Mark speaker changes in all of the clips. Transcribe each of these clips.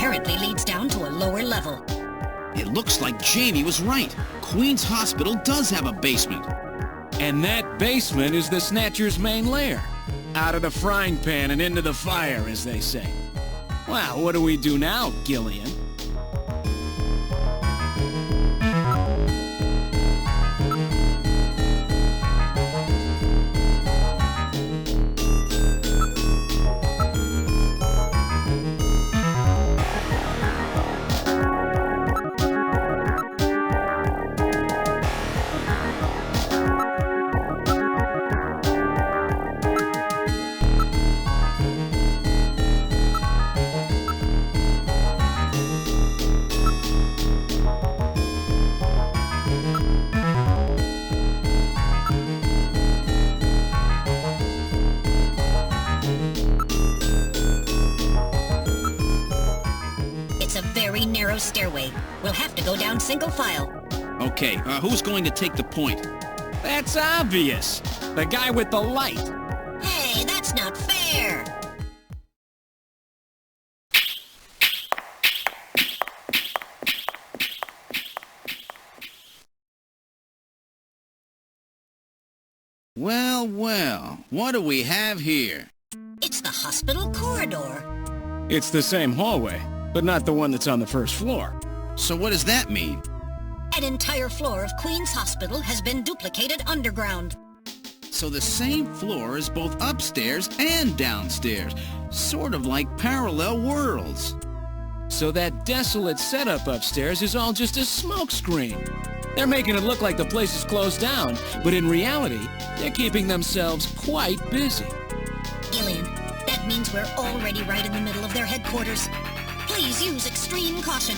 Speaker 1: apparently leads down to a lower level.
Speaker 2: It looks like Jamie was right. Queen's Hospital does have a basement.
Speaker 3: And that basement is the Snatcher's main lair. Out of the frying pan and into the fire, as they say. Well, what do we do now, Gillian?
Speaker 1: Very narrow stairway. We'll have to go down single file.
Speaker 2: Okay, who's going to take the point?
Speaker 3: That's obvious. The guy with the light.
Speaker 1: Hey, that's not fair.
Speaker 2: Well, well, what do we have here?
Speaker 1: It's the hospital corridor.
Speaker 3: It's the same hallway, but not the one that's on the first floor.
Speaker 2: So what does that mean?
Speaker 1: An entire floor of Queen's Hospital has been duplicated underground.
Speaker 2: So the same floor is both upstairs and downstairs, sort of like parallel worlds.
Speaker 3: So that desolate setup upstairs is all just a smokescreen. They're making it look like the place is closed down, but in reality, they're keeping themselves quite busy.
Speaker 1: Gillian, that means we're already right in the middle of their headquarters. Please use extreme caution.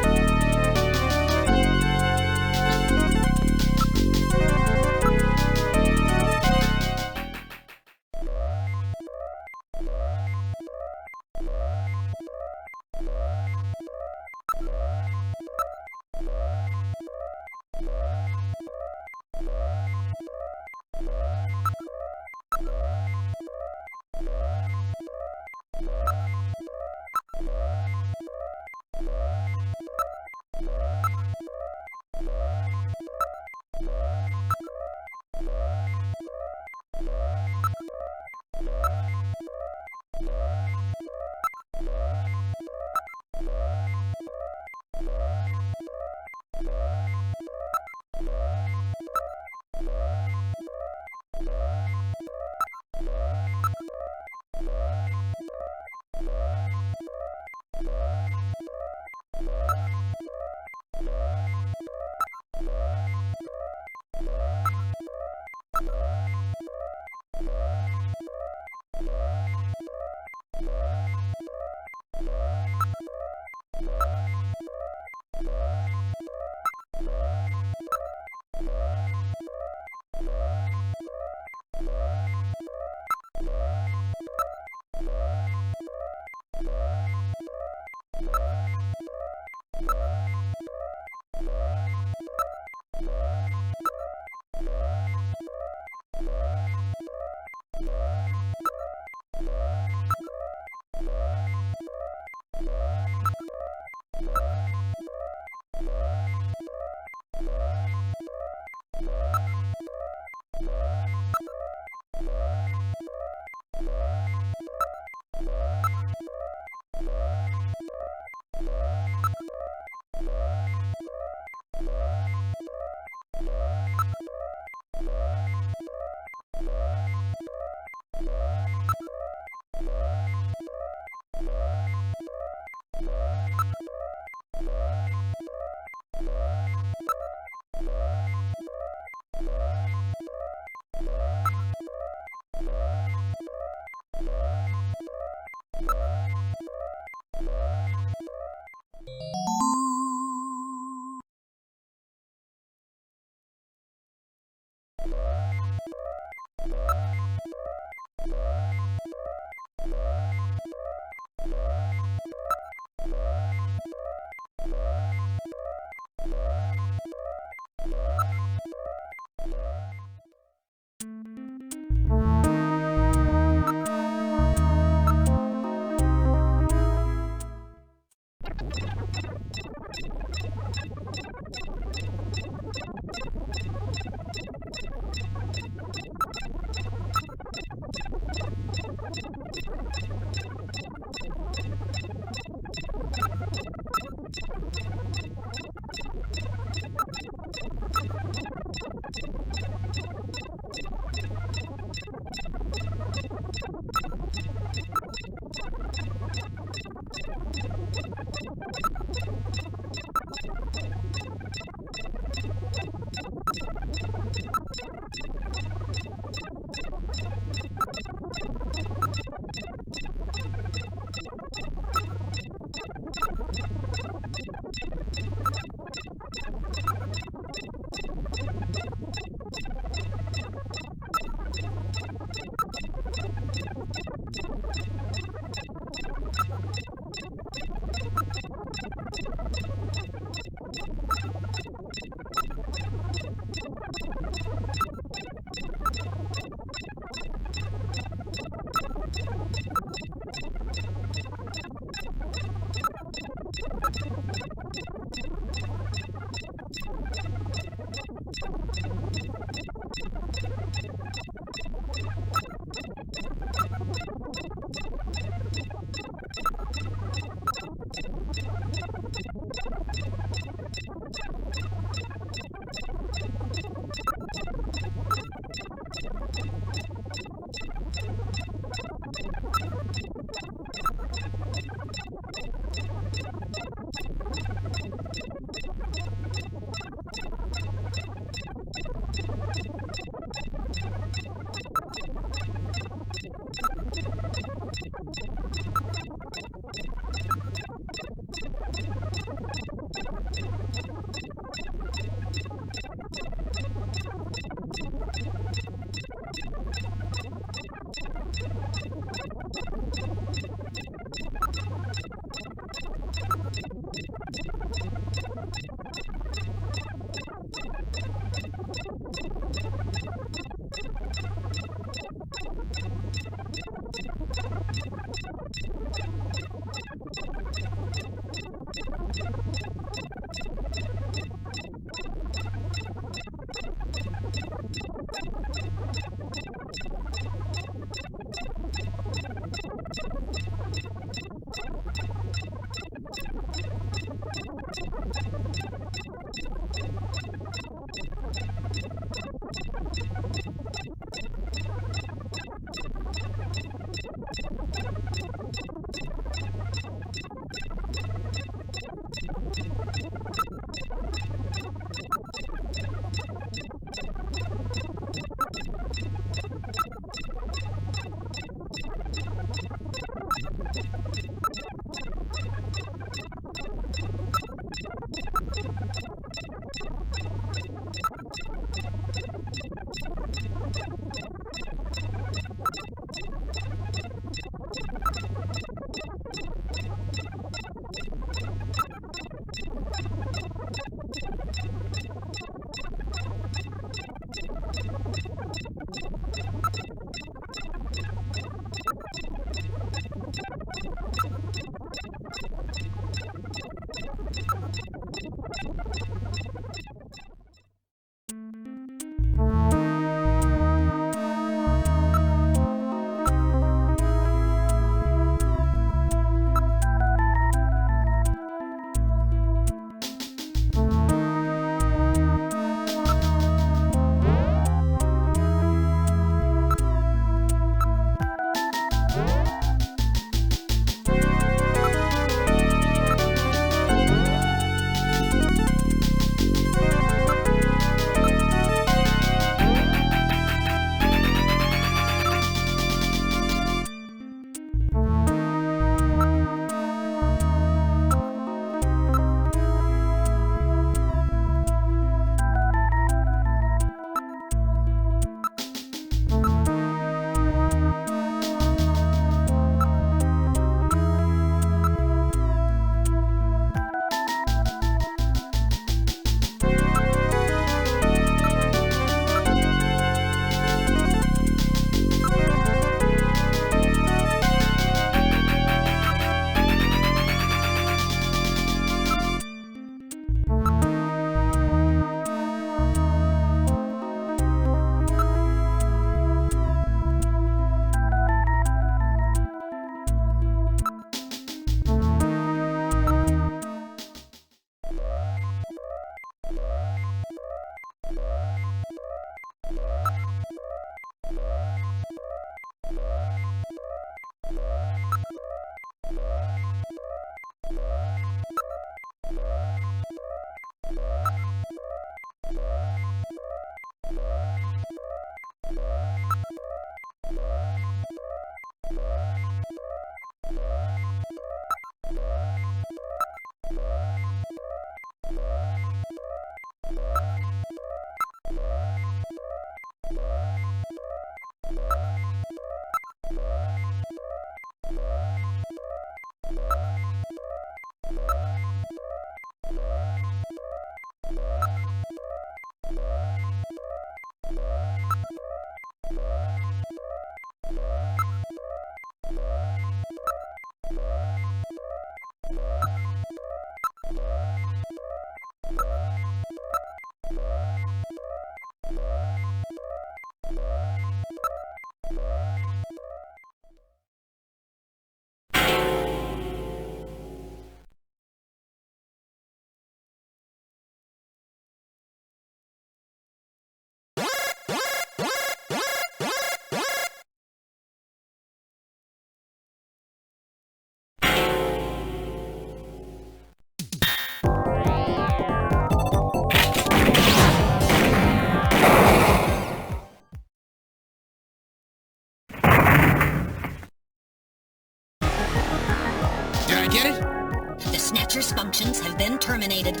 Speaker 1: Snatcher's functions have been terminated.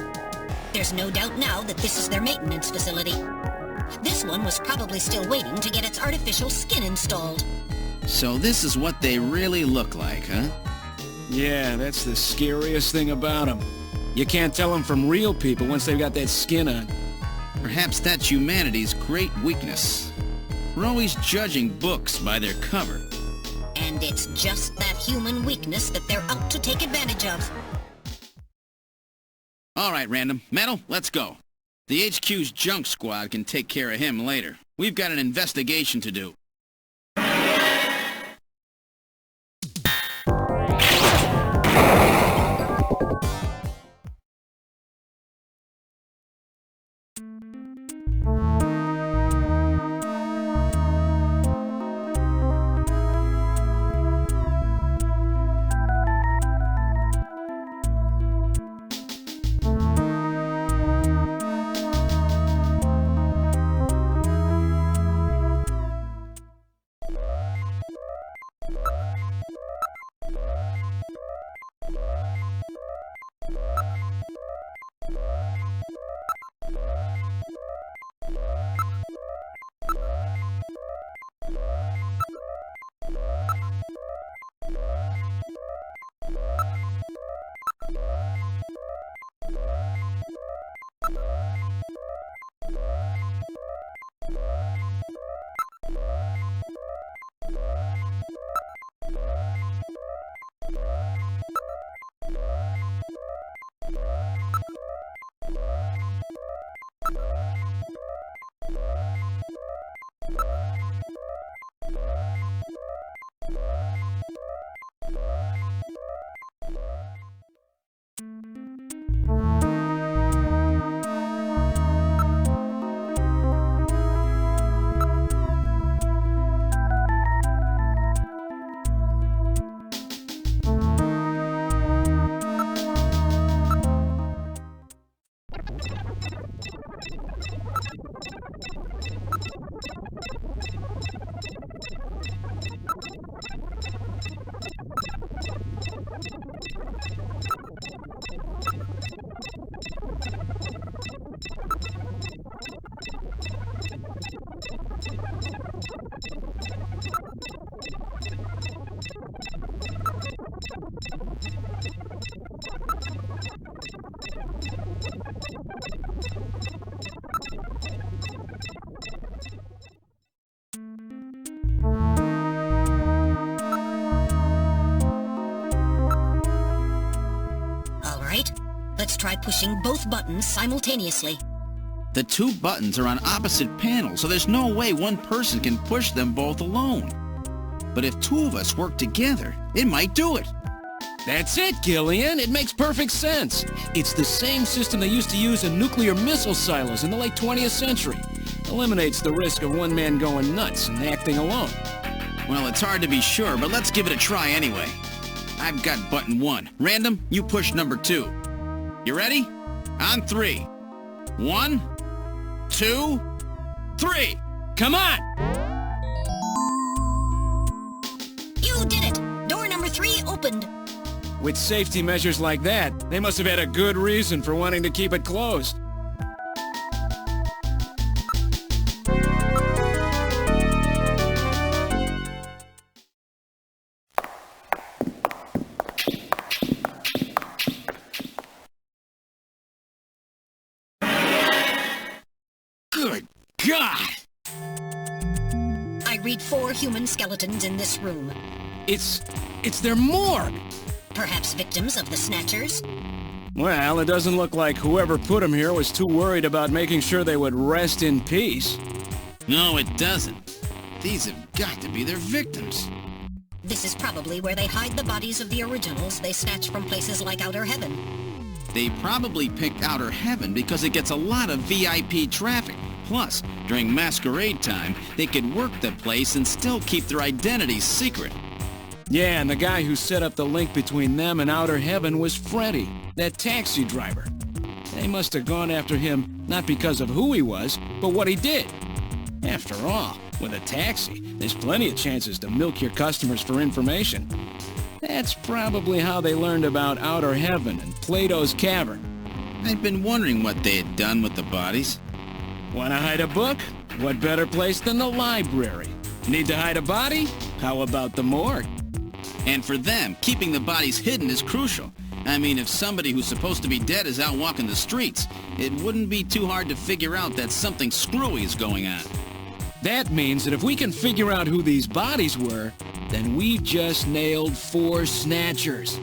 Speaker 1: There's no doubt now that this is their maintenance facility. This one was probably still waiting to get its artificial skin installed.
Speaker 2: So this is what they really look like, huh?
Speaker 3: Yeah, that's the scariest thing about them. You can't tell them from real people once they've got that skin on.
Speaker 2: Perhaps that's humanity's great weakness. We're always judging books by their cover.
Speaker 1: And it's just that human weakness that they're out to take advantage of.
Speaker 2: All right, Random. Metal, let's go. The HQ's junk squad can take care of him later. We've got an investigation to do.
Speaker 1: Let's try pushing both buttons simultaneously.
Speaker 2: The two buttons are on opposite panels, so there's no way one person can push them both alone. But if two of us work together, it might do it.
Speaker 3: That's it, Gillian. It makes perfect sense. It's the same system they used to use in nuclear missile silos in the late 20th century. Eliminates the risk of one man going nuts and acting alone.
Speaker 2: Well, it's hard to be sure, but let's give it a try anyway. I've got button 1. Random, you push number 2. You ready? On 3. 1, 2, 3.
Speaker 3: Come on!
Speaker 1: You did it! Door number 3 opened.
Speaker 3: With safety measures like that, they must have had a good reason for wanting to keep it closed.
Speaker 2: Good God!
Speaker 1: I read 4 human skeletons in this room.
Speaker 3: It's their morgue!
Speaker 1: Perhaps victims of the Snatchers?
Speaker 3: Well, it doesn't look like whoever put them here was too worried about making sure they would rest in peace.
Speaker 2: No, it doesn't. These have got to be their victims.
Speaker 1: This is probably where they hide the bodies of the originals they snatch from places like Outer Heaven.
Speaker 2: They probably picked Outer Heaven because it gets a lot of VIP traffic. Plus, during masquerade time, they could work the place and still keep their identities secret.
Speaker 3: Yeah, and the guy who set up the link between them and Outer Heaven was Freddy, that taxi driver. They must have gone after him not because of who he was, but what he did. After all, with a taxi, there's plenty of chances to milk your customers for information. That's probably how they learned about outer heaven and Plato's cavern.
Speaker 2: I've been wondering what they had done with the bodies.
Speaker 3: Want to hide a book? What better place than the library? Need to hide a body? How about the morgue?
Speaker 2: And for them, keeping the bodies hidden is crucial. I mean, if somebody who's supposed to be dead is out walking the streets, it wouldn't be too hard to figure out that something screwy is going on.
Speaker 3: That means that if we can figure out who these bodies were, then we've just nailed 4 snatchers.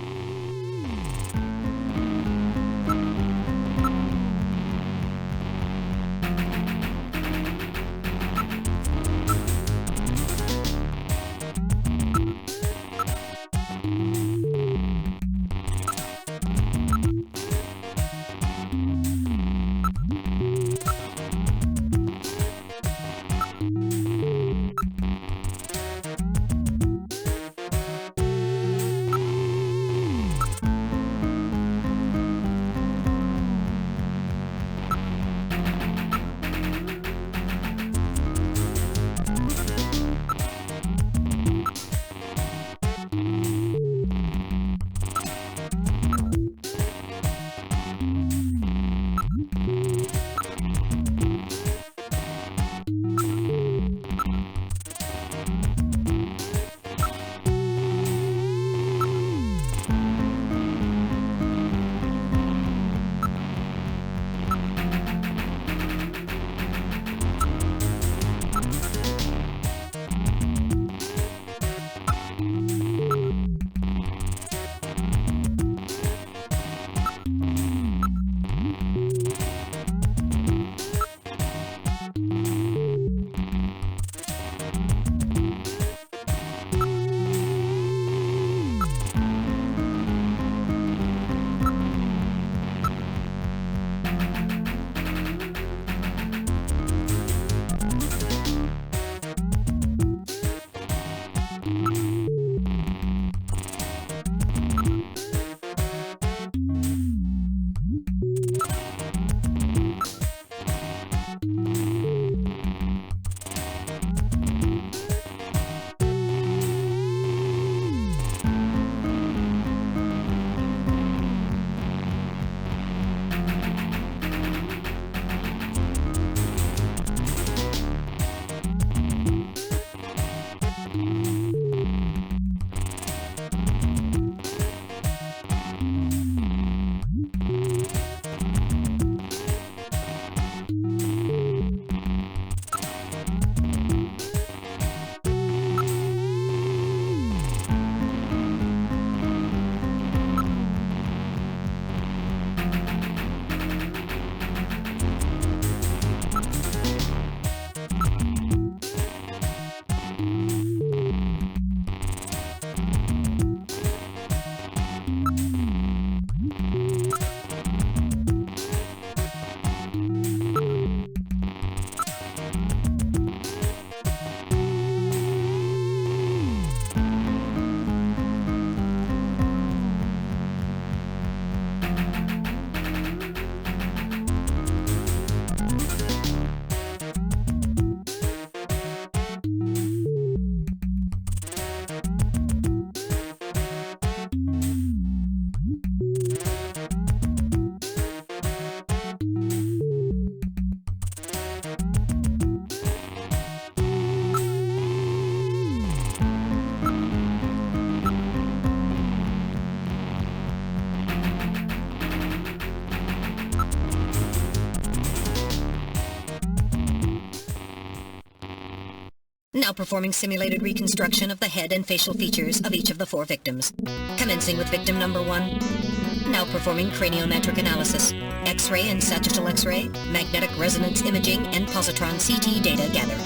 Speaker 1: Now performing simulated reconstruction of the head and facial features of each of the 4 victims. Commencing with victim number 1. Now performing craniometric analysis. X-ray and sagittal X-ray, magnetic resonance imaging, and positron CT data gathered.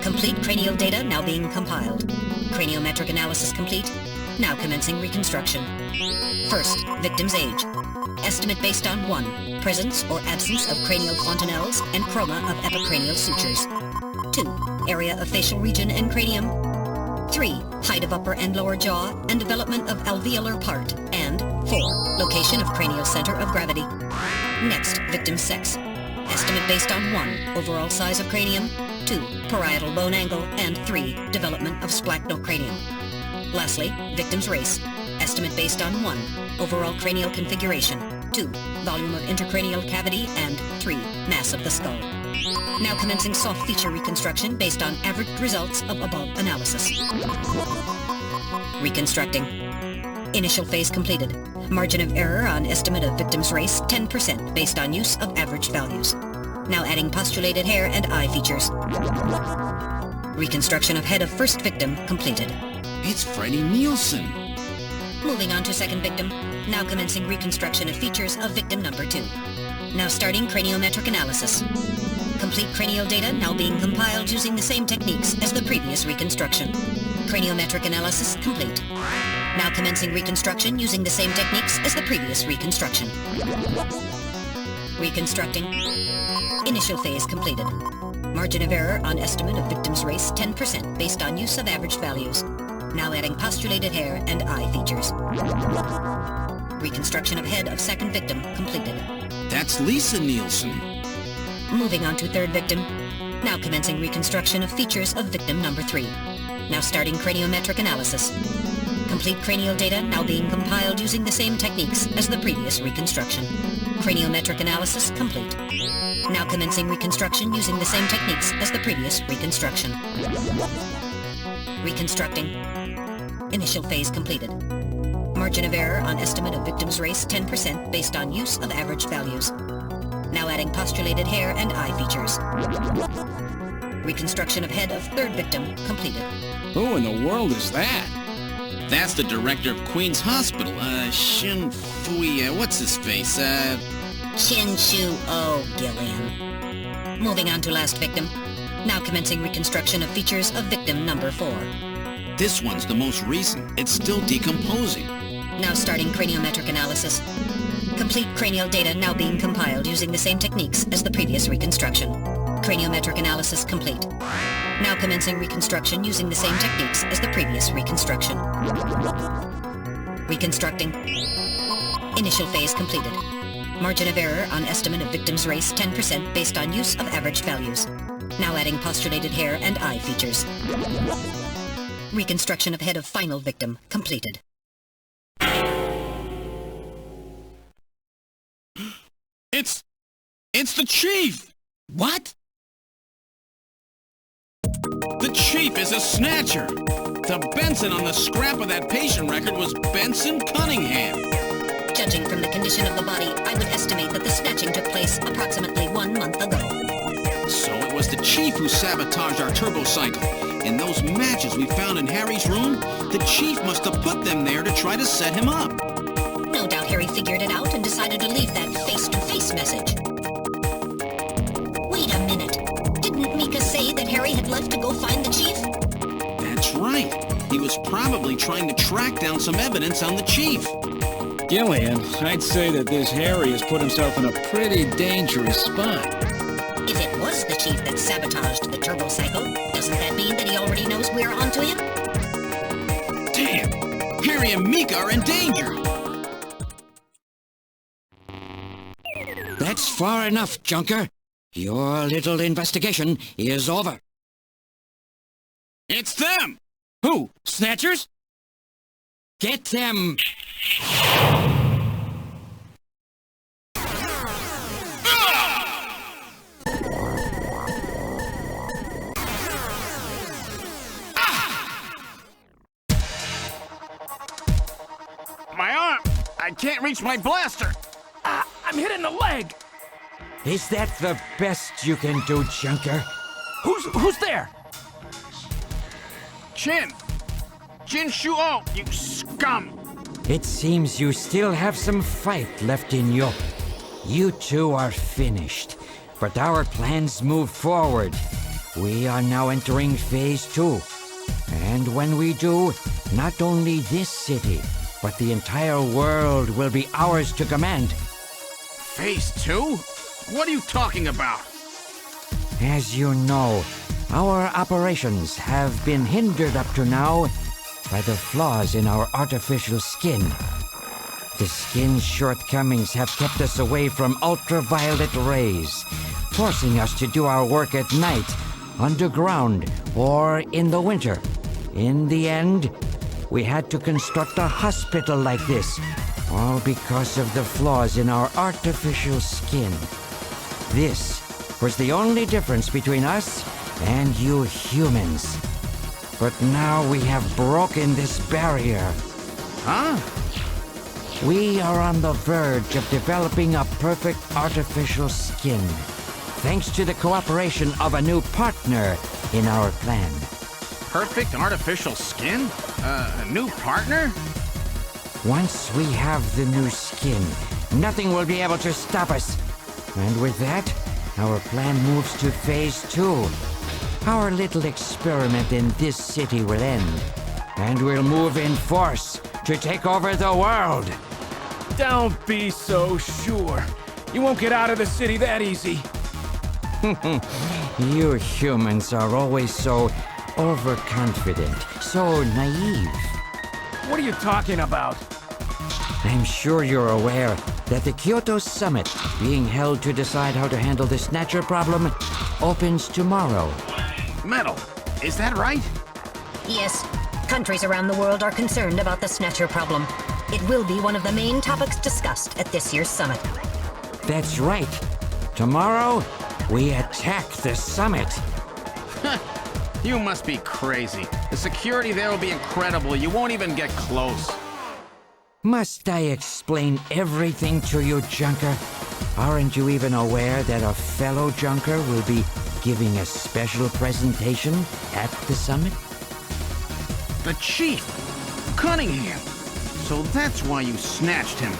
Speaker 1: Complete cranial data now being compiled. Craniometric analysis complete. Now commencing reconstruction. First, victim's age. Estimate based on 1. Presence or absence of cranial fontanelles and chroma of epicranial sutures. 2. Area of facial region and cranium. 3. Height of upper and lower jaw and development of alveolar part. And 4. Location of cranial center of gravity. Next, victim's sex. Estimate based on 1. Overall size of cranium. 2. Parietal bone angle. And 3. Development of splachno cranium. Lastly, victim's race. Estimate based on 1. Overall cranial configuration. 2. Volume of intercranial cavity. And 3. Mass of the skull. Now commencing soft feature reconstruction based on averaged results of above analysis. Reconstructing. Initial phase completed. Margin of error on estimate of victim's race 10% based on use of average values. Now adding postulated hair and eye features. Reconstruction of head of first victim completed.
Speaker 2: It's Freddie Nielsen.
Speaker 1: Moving on to second victim. Now commencing reconstruction of features of victim number 2. Now starting craniometric analysis. Complete cranial data now being compiled using the same techniques as the previous reconstruction. Craniometric analysis complete. Now commencing reconstruction using the same techniques as the previous reconstruction. Reconstructing. Initial phase completed. Margin of error on estimate of victim's race 10% based on use of average values. Now adding postulated hair and eye features. Reconstruction of head of second victim completed.
Speaker 2: That's Lisa Nielsen.
Speaker 1: Moving on to third victim. Now commencing reconstruction of features of victim number 3. Now starting craniometric analysis. Complete cranial data now being compiled using the same techniques as the previous reconstruction. Craniometric analysis complete. Now commencing reconstruction using the same techniques as the previous reconstruction. Reconstructing. Initial phase completed. Margin of error on estimate of victim's race 10% based on use of average values. Now adding postulated hair and eye features. Reconstruction of head of third victim completed.
Speaker 3: Who in the world is that?
Speaker 2: That's the director of Queen's Hospital, Shin Fui, what's his face,
Speaker 1: Shin Shu O Gillian. Moving on to last victim. Now commencing reconstruction of features of victim number 4.
Speaker 2: This one's the most recent. It's still decomposing.
Speaker 1: Now starting craniometric analysis. Complete cranial data now being compiled using the same techniques as the previous reconstruction. Craniometric analysis complete. Now commencing reconstruction using the same techniques as the previous reconstruction. Reconstructing. Initial phase completed. Margin of error on estimate of victim's race 10% based on use of average values. Now adding postulated hair and eye features. Reconstruction of head of final victim completed.
Speaker 2: It's the Chief!
Speaker 3: What?
Speaker 2: The Chief is a Snatcher! The Benson on the scrap of that patient record was Benson Cunningham.
Speaker 1: Judging from the condition of the body, I would estimate that the snatching took place approximately 1 month ago.
Speaker 2: So it was the Chief who sabotaged our turbo cycle. And those matches we found in Harry's room, the Chief must have put them there to try to set him up.
Speaker 1: No doubt Harry figured it out and decided to leave that face-to-face message. Wait a minute. Didn't Mika say that Harry had left to go find the Chief?
Speaker 2: That's right. He was probably trying to track down some evidence on the Chief.
Speaker 3: Gillian, I'd say that this Harry has put himself in a pretty dangerous spot.
Speaker 1: If it was the Chief that sabotaged the turbo cycle, doesn't that mean that he already knows we're onto him?
Speaker 2: Damn! Harry and Mika are in danger!
Speaker 4: That's far enough, Junker. Your little investigation is over.
Speaker 2: It's them!
Speaker 3: Who? Snatchers?
Speaker 4: Get them!
Speaker 2: My arm! I can't reach my blaster!
Speaker 5: I'm hit in the leg.
Speaker 6: Is that the best you can do, Junker?
Speaker 5: Who's there?
Speaker 2: Jin Shuo, you scum!
Speaker 6: It seems you still have some fight left in you. You two are finished, but our plans move forward. We are now entering Phase 2. And when we do, not only this city, but the entire world will be ours to command.
Speaker 2: Phase 2? What are you talking about?
Speaker 6: As you know, our operations have been hindered up to now by the flaws in our artificial skin. The skin's shortcomings have kept us away from ultraviolet rays, forcing us to do our work at night, underground, or in the winter. In the end, we had to construct a hospital like this, all because of the flaws in our artificial skin. This was the only difference between us and you humans. But now we have broken this barrier.
Speaker 2: Huh?
Speaker 6: We are on the verge of developing a perfect artificial skin, thanks to the cooperation of a new partner in our plan.
Speaker 2: Perfect artificial skin? A new partner?
Speaker 6: Once we have the new skin, nothing will be able to stop us. And with that, our plan moves to phase 2. Our little experiment in this city will end, and we'll move in force to take over the world.
Speaker 5: Don't be so sure. You won't get out of the city that easy.
Speaker 6: You humans are always so overconfident, so naive.
Speaker 5: What are you talking about?
Speaker 6: I'm sure you're aware that the Kyoto Summit, being held to decide how to handle the Snatcher problem, opens tomorrow.
Speaker 2: Metal, is that right?
Speaker 1: Yes. Countries around the world are concerned about the Snatcher problem. It will be one of the main topics discussed at this year's summit.
Speaker 6: That's right. Tomorrow, we attack the summit.
Speaker 2: You must be crazy. The security there will be incredible. You won't even get close.
Speaker 6: Must I explain everything to you, Junker? Aren't you even aware that a fellow Junker will be giving a special presentation at the summit?
Speaker 2: The Chief! Cunningham! So that's why you snatched him.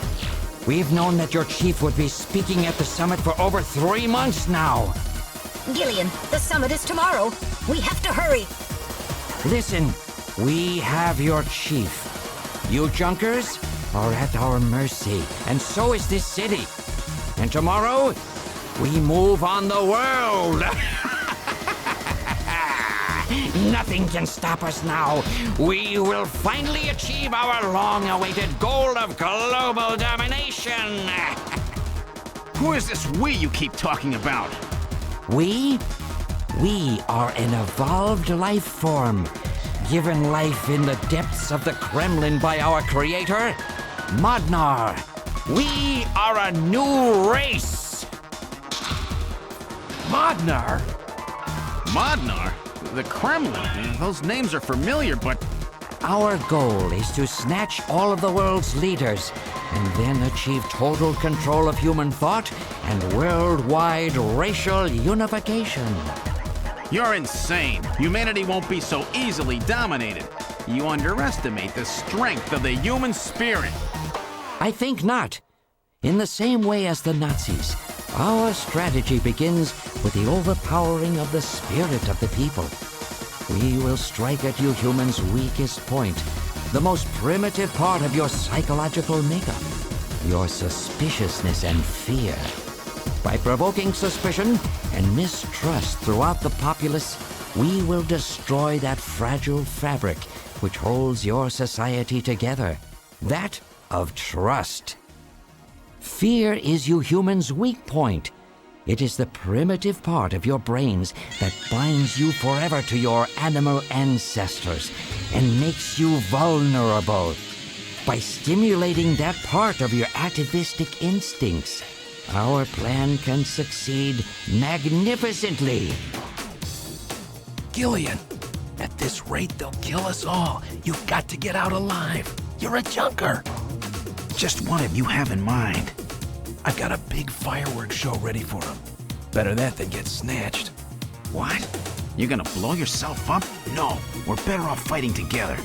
Speaker 6: We've known that your chief would be speaking at the summit for over 3 months now.
Speaker 1: Gillian, the summit is tomorrow. We have to hurry.
Speaker 6: Listen, we have your chief. You Junkers are at our mercy, and so is this city. And tomorrow, we move on the world. Nothing can stop us now. We will finally achieve our long-awaited goal of global domination.
Speaker 2: Who is this we you keep talking about?
Speaker 6: We are an evolved life form, given life in the depths of the Kremlin by our creator, Modnar. We are a new race.
Speaker 5: Modnar?
Speaker 2: Modnar? The Kremlin? Those names are familiar, but...
Speaker 6: Our goal is to snatch all of the world's leaders and then achieve total control of human thought and worldwide racial unification.
Speaker 2: You're insane. Humanity won't be so easily dominated. You underestimate the strength of the human spirit.
Speaker 6: I think not. In the same way as the Nazis, our strategy begins with the overpowering of the spirit of the people. We will strike at you humans' weakest point, the most primitive part of your psychological makeup, your suspiciousness and fear. By provoking suspicion and mistrust throughout the populace, we will destroy that fragile fabric which holds your society together, that of trust. Fear is you humans' weak point. It is the primitive part of your brains that binds you forever to your animal ancestors and makes you vulnerable. By stimulating that part of your atavistic instincts, our plan can succeed magnificently.
Speaker 5: Gillian, at this rate, they'll kill us all. You've got to get out alive. You're a junker.
Speaker 2: Just what have you have in mind?
Speaker 5: I've got a big fireworks show ready for him. Better that than get snatched.
Speaker 2: What? You're gonna blow yourself up? No, we're better off fighting together.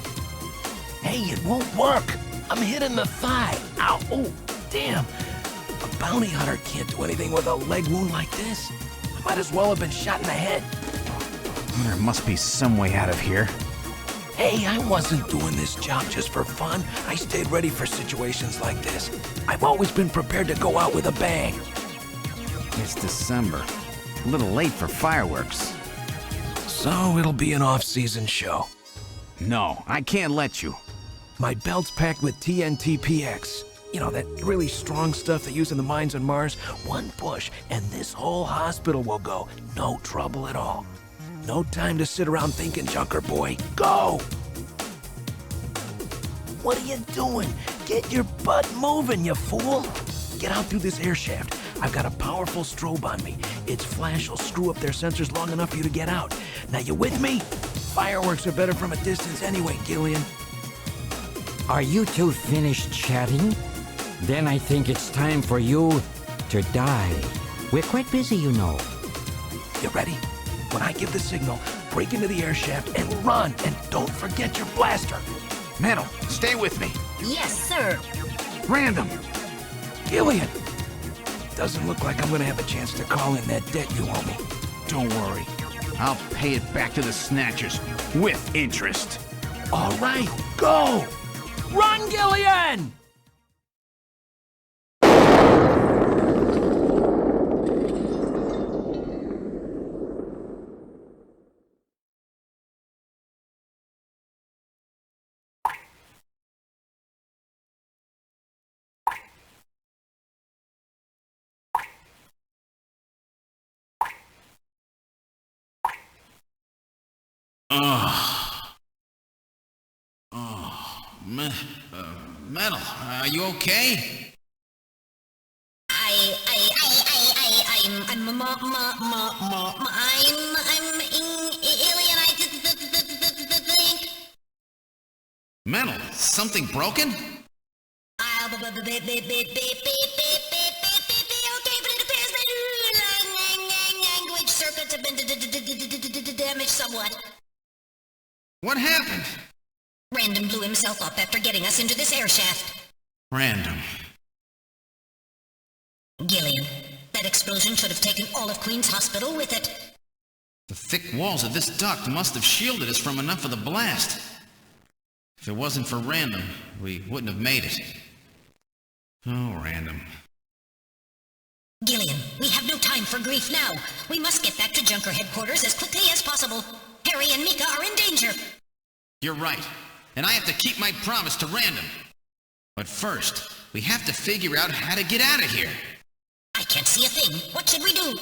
Speaker 5: Hey, it won't work. I'm hit in the thigh. Ow, oh, damn. A bounty hunter can't do anything with a leg wound like this. I might as well have been shot in the head.
Speaker 2: There must be some way out of here.
Speaker 5: Hey, I wasn't doing this job just for fun. I stayed ready for situations like this. I've always been prepared to go out with a bang.
Speaker 2: It's December. A little late for fireworks.
Speaker 5: So it'll be an off-season show.
Speaker 2: No, I can't let you.
Speaker 5: My belt's packed with TNT PX. You know, that really strong stuff they use in the mines on Mars. One push, and this whole hospital will go. No trouble at all. No time to sit around thinking, Junker boy. Go! What are you doing? Get your butt moving, you fool! Get out through this air shaft. I've got a powerful strobe on me. Its flash will screw up their sensors long enough for you to get out. Now, you with me? Fireworks are better from a distance anyway, Gillian.
Speaker 6: Are you two finished chatting? Then I think it's time for you to die. We're quite busy, you know.
Speaker 5: You ready? When I give the signal, break into the air shaft and run, and don't forget your blaster.
Speaker 2: Metal, stay with me.
Speaker 1: Yes, sir.
Speaker 2: Random.
Speaker 5: Gillian! Doesn't look like I'm gonna have a chance to call in that debt you owe me.
Speaker 2: Don't worry. I'll pay it back to the Snatchers with interest.
Speaker 5: All right, go! Run, Gillian!
Speaker 2: Metal, are you okay?
Speaker 1: I'm alien. I think.
Speaker 2: Metal, something broken?
Speaker 1: Okay, but it appears that language circuits have been damaged somewhat.
Speaker 2: What happened?
Speaker 1: Random blew himself up after getting us into this air shaft.
Speaker 2: Random.
Speaker 1: Gillian, that explosion should have taken all of Queen's Hospital with it.
Speaker 2: The thick walls of this duct must have shielded us from enough of the blast. If it wasn't for Random, we wouldn't have made it. Oh, Random.
Speaker 1: Gillian, we have no time for grief now. We must get back to Junker headquarters as quickly as possible. Harry and Mika are in danger.
Speaker 2: You're right. And I have to keep my promise to Random. But first, we have to figure out how to get out of here.
Speaker 1: I can't see a thing. What should we do?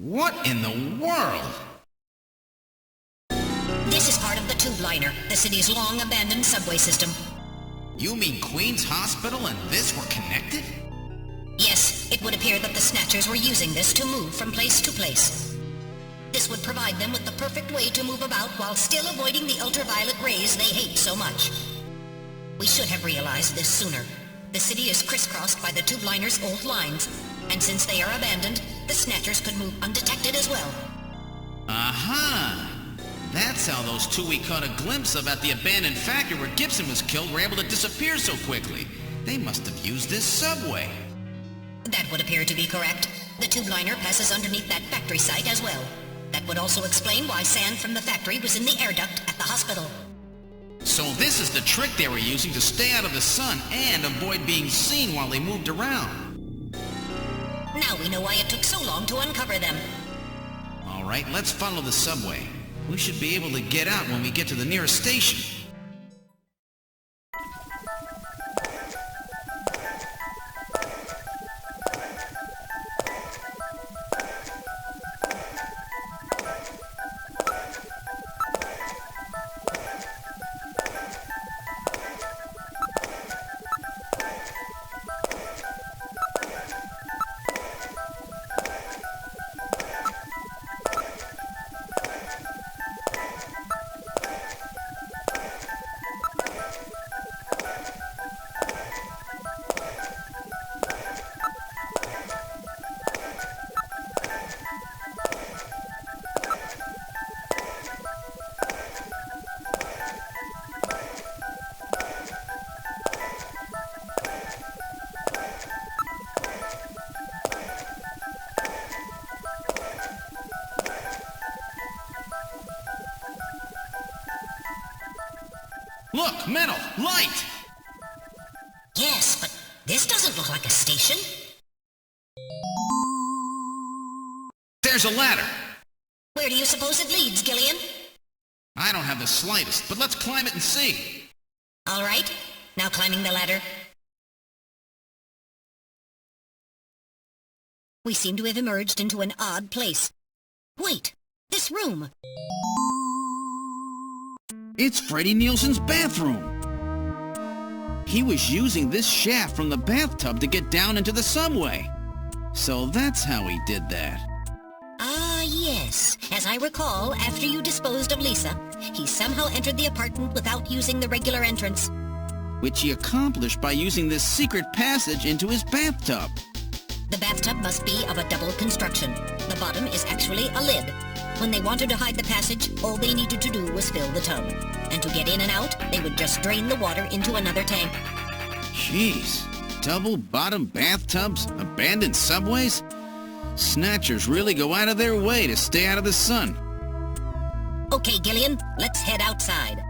Speaker 2: What in the world?
Speaker 1: This is part of the tube liner, the city's long-abandoned subway system.
Speaker 2: You mean Queen's Hospital and this were connected?
Speaker 1: Yes, it would appear that the Snatchers were using this to move from place to place. This would provide them with the perfect way to move about while still avoiding the ultraviolet rays they hate so much. We should have realized this sooner. The city is crisscrossed by the tube liner's old lines, and since they are abandoned, the Snatchers could move undetected as well.
Speaker 2: Aha! That's how those two we caught a glimpse of at the abandoned factory where Gibson was killed were able to disappear so quickly. They must have used this subway.
Speaker 1: That would appear to be correct. The tube liner passes underneath that factory site as well. That would also explain why sand from the factory was in the air duct at the hospital.
Speaker 2: So this is the trick they were using to stay out of the sun and avoid being seen while they moved around.
Speaker 1: Now we know why it took so long to uncover them.
Speaker 2: All right, let's follow the subway. We should be able to get out when we get to the nearest station. Look, metal, light!
Speaker 1: Yes, but this doesn't look like a station.
Speaker 2: There's a ladder.
Speaker 1: Where do you suppose it leads, Gillian?
Speaker 2: I don't have the slightest, but let's climb it and see.
Speaker 1: All right, now climbing the ladder. We seem to have emerged into an odd place. Wait! This room!
Speaker 2: It's Freddie Nielsen's bathroom. He was using this shaft from the bathtub to get down into the subway. So that's how he did that.
Speaker 1: Ah, yes. As I recall, after you disposed of Lisa, he somehow entered the apartment without using the regular entrance.
Speaker 2: Which he accomplished by using this secret passage into his bathtub.
Speaker 1: The bathtub must be of a double construction. The bottom is actually a lid. When they wanted to hide the passage, all they needed to do was fill the tub. And to get in and out, they would just drain the water into another tank.
Speaker 2: Jeez. Double-bottom bathtubs? Abandoned subways? Snatchers really go out of their way to stay out of the sun.
Speaker 1: Okay, Gillian, let's head outside.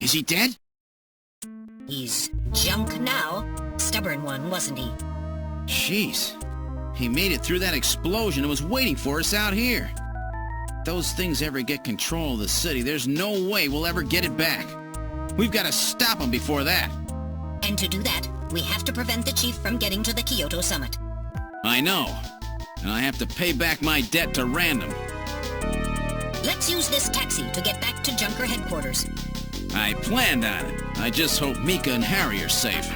Speaker 2: Is he dead?
Speaker 1: He's junk now. Stubborn one, wasn't he?
Speaker 2: Jeez. He made it through that explosion and was waiting for us out here. If those things ever get control of the city, there's no way we'll ever get it back. We've got to stop them before that.
Speaker 1: And to do that, we have to prevent the chief from getting to the Kyoto summit.
Speaker 2: I know. And I have to pay back my debt to Random.
Speaker 1: Let's use this taxi to get back to Junker headquarters.
Speaker 2: I planned on it. I just hope Mika and Harry are safe.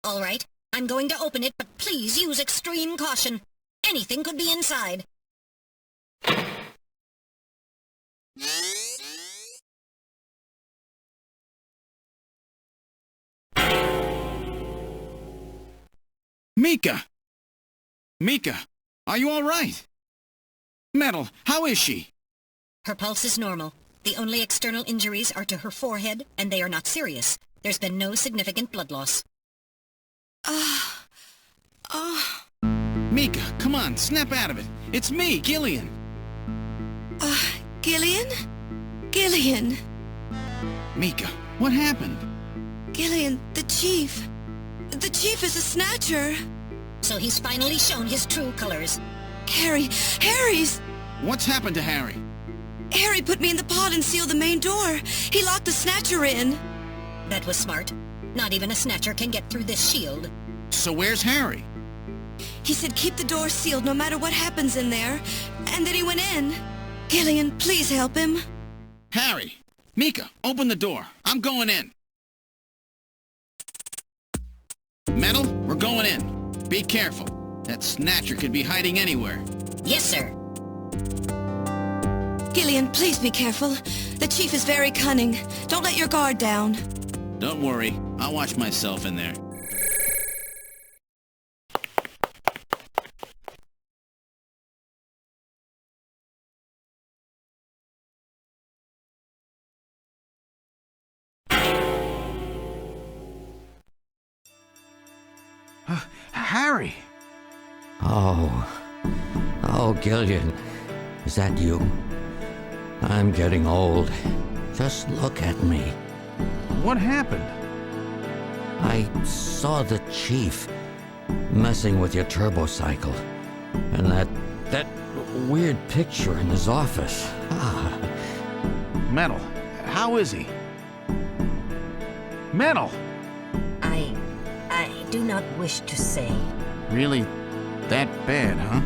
Speaker 1: All right, I'm going to open it, but please use extreme caution. Anything could be inside.
Speaker 2: Mika! Mika, are you all right? Metal, how is she?
Speaker 1: Her pulse is normal. The only external injuries are to her forehead, and they are not serious. There's been no significant blood loss.
Speaker 2: Mika, come on, snap out of it. It's me, Gillian.
Speaker 7: Gillian? Gillian!
Speaker 2: Mika, what happened?
Speaker 7: Gillian, the chief. The chief is a Snatcher.
Speaker 1: So he's finally shown his true colors.
Speaker 7: Harry's...
Speaker 2: What's happened to Harry?
Speaker 7: Harry put me in the pod and sealed the main door. He locked the Snatcher in.
Speaker 1: That was smart. Not even a Snatcher can get through this shield.
Speaker 2: So where's Harry?
Speaker 7: He said keep the door sealed no matter what happens in there. And then he went in. Gillian, please help him.
Speaker 2: Harry! Mika, open the door. I'm going in. Metal, we're going in. Be careful. That Snatcher could be hiding anywhere.
Speaker 1: Yes, sir.
Speaker 7: Gillian, please be careful. The chief is very cunning. Don't let your guard down.
Speaker 2: Don't worry. I'll watch myself in there.
Speaker 5: Harry!
Speaker 6: Oh, Gillian. Is that you? I'm getting old. Just look at me.
Speaker 5: What happened?
Speaker 6: I saw the chief messing with your turbocycle. And that weird picture in his office.
Speaker 5: Metal, how is he? Metal!
Speaker 1: I do not wish to say.
Speaker 5: Really? That bad, huh?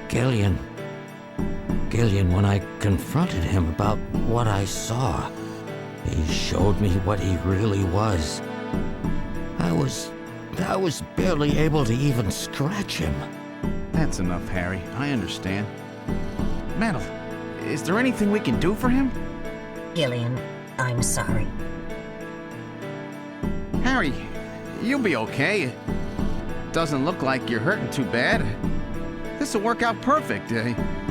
Speaker 6: Gillian, when I confronted him about what I saw, he showed me what he really was. I was barely able to even scratch him.
Speaker 5: That's enough, Harry. I understand. Metal, is there anything we can do for him?
Speaker 1: Gillian, I'm sorry.
Speaker 5: Harry, you'll be okay. It doesn't look like you're hurting too bad. This'll work out perfect.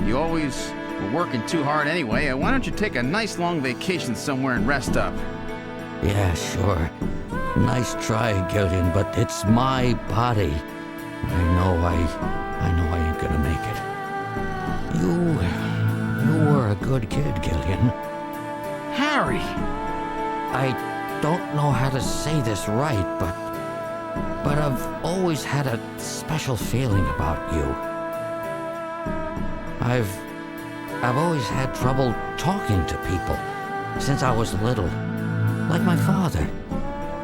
Speaker 5: You always were working too hard anyway. Why don't you take a nice long vacation somewhere and rest up?
Speaker 6: Yeah, sure. Nice try, Gillian, but it's my body. I know I ain't gonna make it. You were a good kid, Gillian.
Speaker 5: Harry!
Speaker 6: I don't know how to say this right, but I've always had a special feeling about you. I've always had trouble talking to people since I was little, like my father.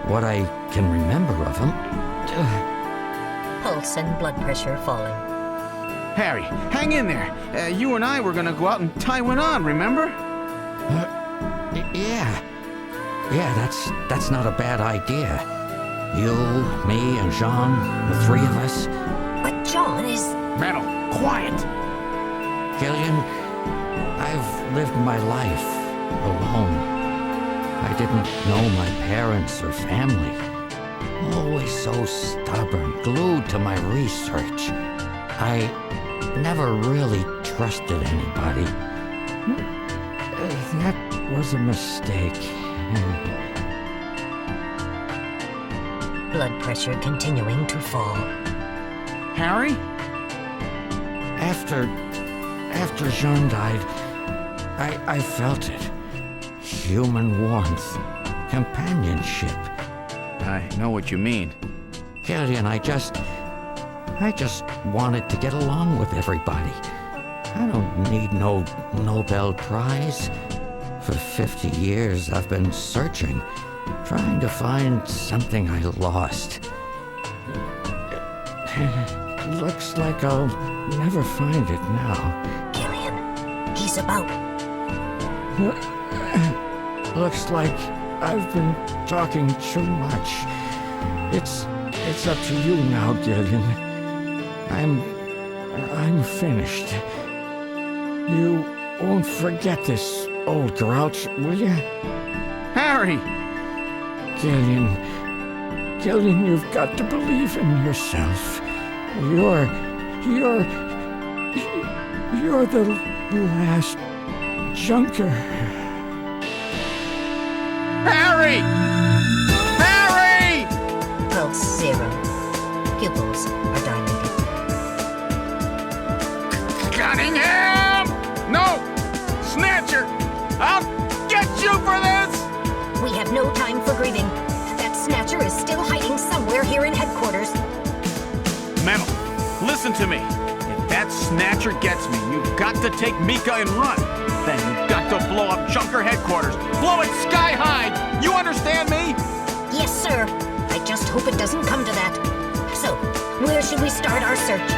Speaker 6: What I can remember of him.
Speaker 1: Pulse and blood pressure falling.
Speaker 5: Harry, hang in there. You and I were gonna go out and tie one on, remember?
Speaker 6: Yeah, that's not a bad idea. You, me, and Jean, the three of us.
Speaker 1: But John is...
Speaker 5: Metal, quiet!
Speaker 6: Gillian, I've lived my life alone. I didn't know my parents or family. Always so stubborn, glued to my research. I never really trusted anybody. That was a mistake.
Speaker 1: Blood pressure continuing to fall.
Speaker 5: Harry?
Speaker 6: After Jean died, I felt it. Human warmth, companionship.
Speaker 5: I know what you mean.
Speaker 6: Gillian, I just wanted to get along with everybody. I don't need no Nobel Prize. For 50 years, I've been searching, trying to find something I lost. Looks like I'll never find it now.
Speaker 1: Gillian, he's about...
Speaker 6: Looks like I've been talking too much. It's up to you now, Gillian. I'm finished. You won't forget this, old grouch, will you?
Speaker 5: Harry!
Speaker 6: Gillian, you've got to believe in yourself. You're the last junker.
Speaker 5: Harry! Harry!
Speaker 1: Pulse 0. Pupils are dilated.
Speaker 5: Cunningham! No! Snatcher! I'll get you for this!
Speaker 1: We have no time for grieving. That Snatcher is still hiding somewhere here in headquarters.
Speaker 5: Metal, listen to me. If that Snatcher gets me, you've got to take Mika and run. Then you've got to blow up Junker headquarters. Blow it sky high! You understand me?
Speaker 1: Yes, sir. I just hope it doesn't come to that. So, where should we start our search?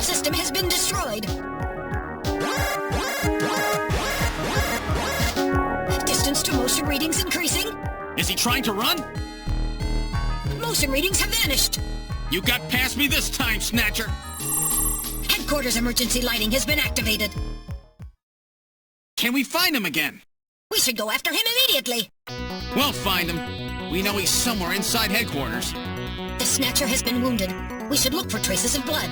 Speaker 1: System has been destroyed. Distance to motion readings increasing.
Speaker 2: Is he trying to run?
Speaker 1: Motion readings have vanished.
Speaker 2: You got past me this time, Snatcher.
Speaker 1: Headquarters emergency lighting has been activated.
Speaker 2: Can we find him again?
Speaker 1: We should go after him immediately.
Speaker 2: We'll find him. We know he's somewhere inside headquarters.
Speaker 1: The Snatcher has been wounded. We should look for traces of blood.